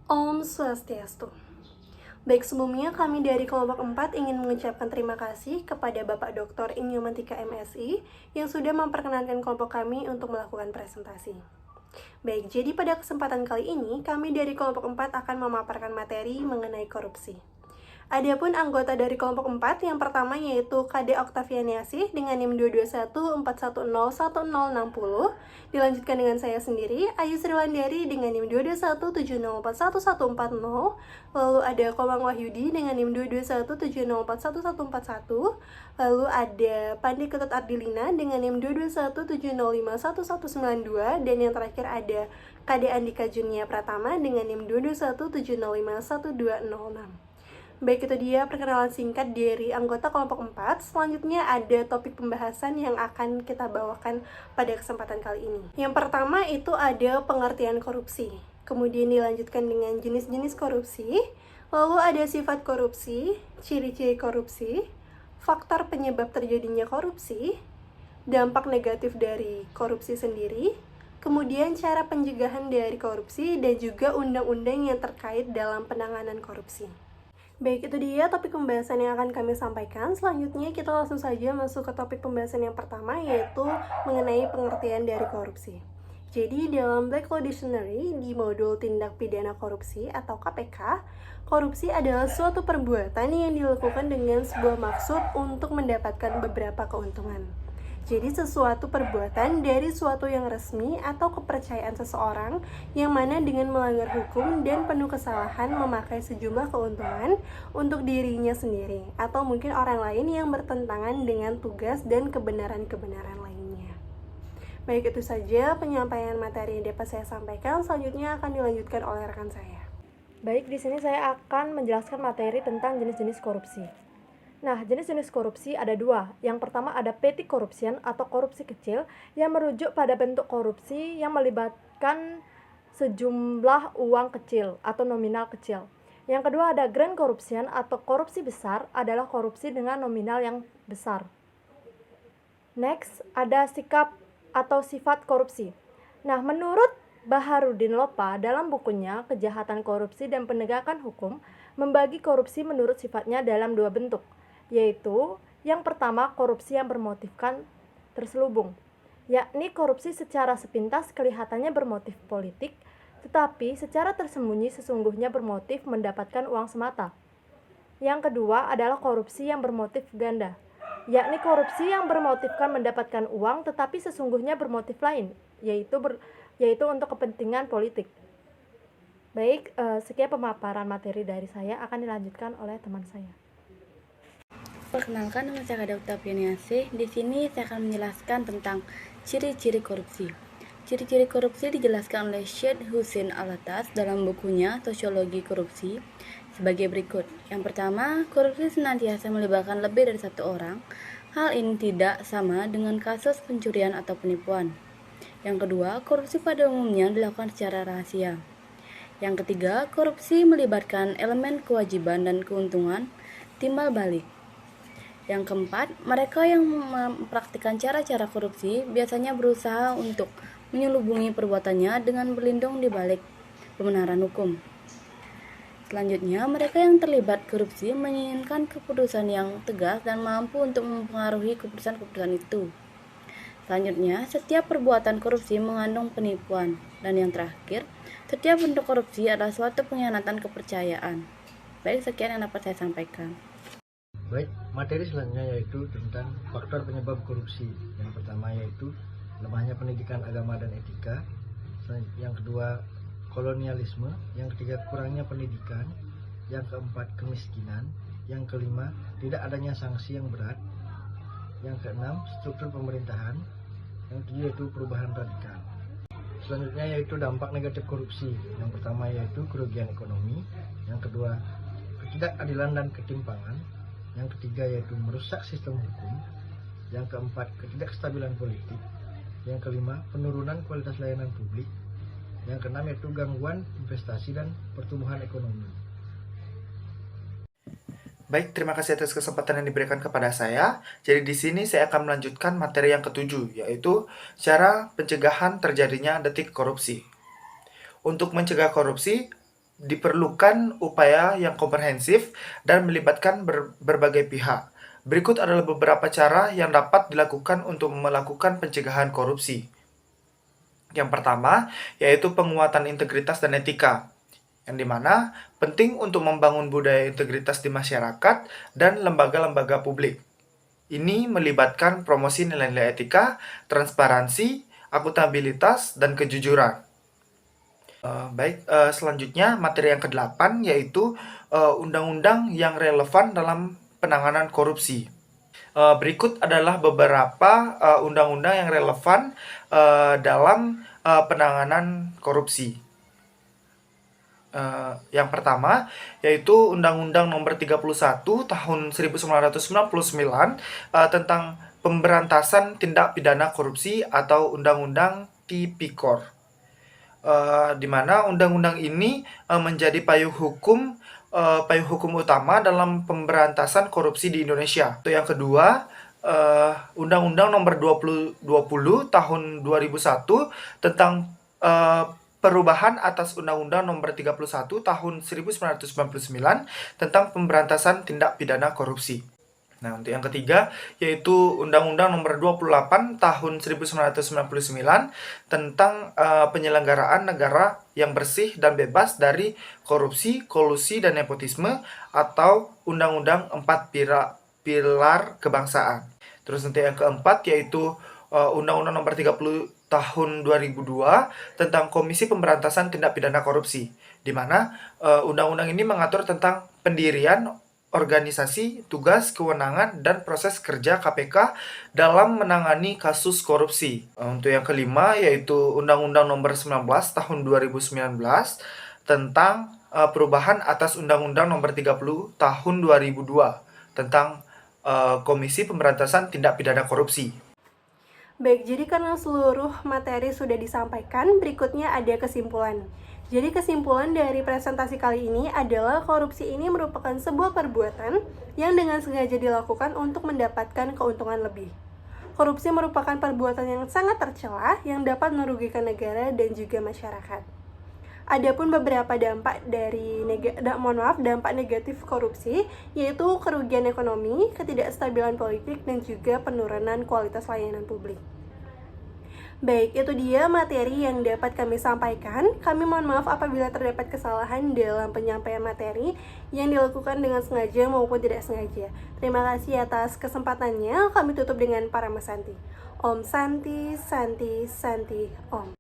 Om Swastiastu. Baik, sebelumnya kami dari kelompok 4 ingin mengucapkan terima kasih kepada Bapak Dr. Inyomantika MSI yang sudah memperkenankan kelompok kami untuk melakukan presentasi. Baik, jadi pada kesempatan kali ini kami dari kelompok 4 akan memaparkan materi mengenai korupsi. Adapun anggota dari kelompok 4 yang pertama yaitu KD Oktavianiasih dengan NIM 221410160, dilanjutkan dengan saya sendiri Ayu Sriwandari dengan NIM 22170411140, lalu ada Komang Wahyudi dengan NIM 22170411141, lalu ada Pandi Ketut Ardilina dengan NIM 22170511192, dan yang terakhir ada KD Andika Junia Pratama dengan NIM 22170511206. Baik, itu dia perkenalan singkat dari anggota kelompok 4. Selanjutnya ada topik pembahasan yang akan kita bawakan pada kesempatan kali ini. Yang pertama itu ada pengertian korupsi. Kemudian dilanjutkan dengan jenis-jenis korupsi. Lalu ada sifat korupsi, ciri-ciri korupsi, faktor penyebab terjadinya korupsi, dampak negatif dari korupsi sendiri, kemudian cara pencegahan dari korupsi, dan juga undang-undang yang terkait dalam penanganan korupsi. Baik, itu dia topik pembahasan yang akan kami sampaikan. Selanjutnya kita langsung saja masuk ke topik pembahasan yang pertama, yaitu mengenai pengertian dari korupsi. Jadi dalam Black Law Dictionary di modul tindak pidana korupsi atau KPK, korupsi adalah suatu perbuatan yang dilakukan dengan sebuah maksud untuk mendapatkan beberapa keuntungan. Jadi sesuatu perbuatan dari suatu yang resmi atau kepercayaan seseorang yang mana dengan melanggar hukum dan penuh kesalahan memakai sejumlah keuntungan untuk dirinya sendiri atau mungkin orang lain yang bertentangan dengan tugas dan kebenaran-kebenaran lainnya. Baik, itu saja penyampaian materi yang dapat saya sampaikan. Selanjutnya akan dilanjutkan oleh rekan saya. Baik, di sini saya akan menjelaskan materi tentang jenis-jenis korupsi. Nah, jenis-jenis korupsi ada dua. Yang pertama ada petty corruption atau korupsi kecil yang merujuk pada bentuk korupsi yang melibatkan sejumlah uang kecil atau nominal kecil. Yang kedua ada grand corruption atau korupsi besar adalah korupsi dengan nominal yang besar. Next, ada sikap atau sifat korupsi. Nah, menurut Baharudin Lopa dalam bukunya Kejahatan Korupsi dan Penegakan Hukum membagi korupsi menurut sifatnya dalam dua bentuk, yaitu yang pertama korupsi yang bermotifkan terselubung, yakni korupsi secara sepintas kelihatannya bermotif politik, tetapi secara tersembunyi sesungguhnya bermotif mendapatkan uang semata. Yang kedua adalah korupsi yang bermotif ganda, yakni korupsi yang bermotifkan mendapatkan uang tetapi sesungguhnya bermotif lain, yaitu untuk kepentingan politik. Baik, sekian pemaparan materi dari saya, akan dilanjutkan oleh teman saya. Perkenalkan, nama saya Kade Oktavianiasih. Di sini saya akan menjelaskan tentang ciri-ciri korupsi. Ciri-ciri korupsi dijelaskan oleh Syed Hussein Alatas dalam bukunya Sosiologi Korupsi sebagai berikut. Yang pertama, korupsi senantiasa melibatkan lebih dari satu orang. Hal ini tidak sama dengan kasus pencurian atau penipuan. Yang kedua, korupsi pada umumnya dilakukan secara rahasia. Yang ketiga, korupsi melibatkan elemen kewajiban dan keuntungan timbal balik. Yang keempat, mereka yang mempraktikkan cara-cara korupsi biasanya berusaha untuk menyelubungi perbuatannya dengan berlindung di balik pembenaran hukum. Selanjutnya, mereka yang terlibat korupsi menginginkan keputusan yang tegas dan mampu untuk mempengaruhi keputusan-keputusan itu. Selanjutnya, setiap perbuatan korupsi mengandung penipuan. Dan yang terakhir, setiap bentuk korupsi adalah suatu pengkhianatan kepercayaan. Baik, sekian yang dapat saya sampaikan. Baik, materi selanjutnya yaitu tentang faktor penyebab korupsi. Yang pertama yaitu lemahnya pendidikan agama dan etika. Yang kedua, kolonialisme. Yang ketiga, kurangnya pendidikan. Yang keempat, kemiskinan. Yang kelima, tidak adanya sanksi yang berat. Yang keenam, struktur pemerintahan. Yang ketujuh yaitu perubahan radikal. Selanjutnya yaitu dampak negatif korupsi. Yang pertama yaitu kerugian ekonomi. Yang kedua, ketidakadilan dan ketimpangan. Yang ketiga yaitu merusak sistem hukum. Yang keempat, ketidakstabilan politik. Yang kelima, penurunan kualitas layanan publik. Yang keenam yaitu gangguan investasi dan pertumbuhan ekonomi. Baik, terima kasih atas kesempatan yang diberikan kepada saya. Jadi di sini saya akan melanjutkan materi yang ketujuh, yaitu cara pencegahan terjadinya detik korupsi. Untuk mencegah korupsi, diperlukan upaya yang komprehensif dan melibatkan berbagai pihak. Berikut adalah beberapa cara yang dapat dilakukan untuk melakukan pencegahan korupsi. Yang pertama, yaitu penguatan integritas dan etika, yang dimana penting untuk membangun budaya integritas di masyarakat dan lembaga-lembaga publik. Ini melibatkan promosi nilai-nilai etika, transparansi, akuntabilitas, dan kejujuran. Selanjutnya materi yang ke-8 yaitu undang-undang yang relevan dalam penanganan korupsi. Berikut adalah beberapa undang-undang yang relevan dalam penanganan korupsi. Yang pertama yaitu Undang-Undang Nomor 31 Tahun 1999 tentang pemberantasan tindak pidana korupsi atau Undang-Undang Tipikor. Di mana undang-undang ini menjadi payung hukum utama dalam pemberantasan korupsi di Indonesia. Itu yang kedua, Undang-Undang Nomor 20 Tahun 2001 tentang perubahan atas Undang-Undang Nomor 31 Tahun 1999 tentang pemberantasan tindak pidana korupsi. Nah, untuk yang ketiga yaitu Undang-Undang Nomor 28 Tahun 1999 tentang penyelenggaraan negara yang bersih dan bebas dari korupsi, kolusi, dan nepotisme atau Undang-Undang 4 Pilar Kebangsaan. Terus nanti yang keempat yaitu Undang-Undang Nomor 30 Tahun 2002 tentang Komisi Pemberantasan Tindak Pidana Korupsi, di mana undang-undang ini mengatur tentang pendirian, organisasi, tugas, kewenangan, dan proses kerja KPK dalam menangani kasus korupsi. Untuk yang kelima yaitu Undang-Undang Nomor 19 Tahun 2019 tentang perubahan atas Undang-Undang Nomor 30 Tahun 2002 tentang Komisi Pemberantasan Tindak Pidana Korupsi. Baik, jadi karena seluruh materi sudah disampaikan, berikutnya ada kesimpulan. Jadi kesimpulan dari presentasi kali ini adalah korupsi ini merupakan sebuah perbuatan yang dengan sengaja dilakukan untuk mendapatkan keuntungan lebih. Korupsi merupakan perbuatan yang sangat tercela yang dapat merugikan negara dan juga masyarakat. Adapun beberapa dampak dampak negatif korupsi yaitu kerugian ekonomi, ketidakstabilan politik, dan juga penurunan kualitas layanan publik. Baik, itu dia materi yang dapat kami sampaikan. Kami mohon maaf apabila terdapat kesalahan dalam penyampaian materi yang dilakukan dengan sengaja maupun tidak sengaja. Terima kasih atas kesempatannya. Kami tutup dengan Parama Santi. Om Santi, Santi, Santi, Om.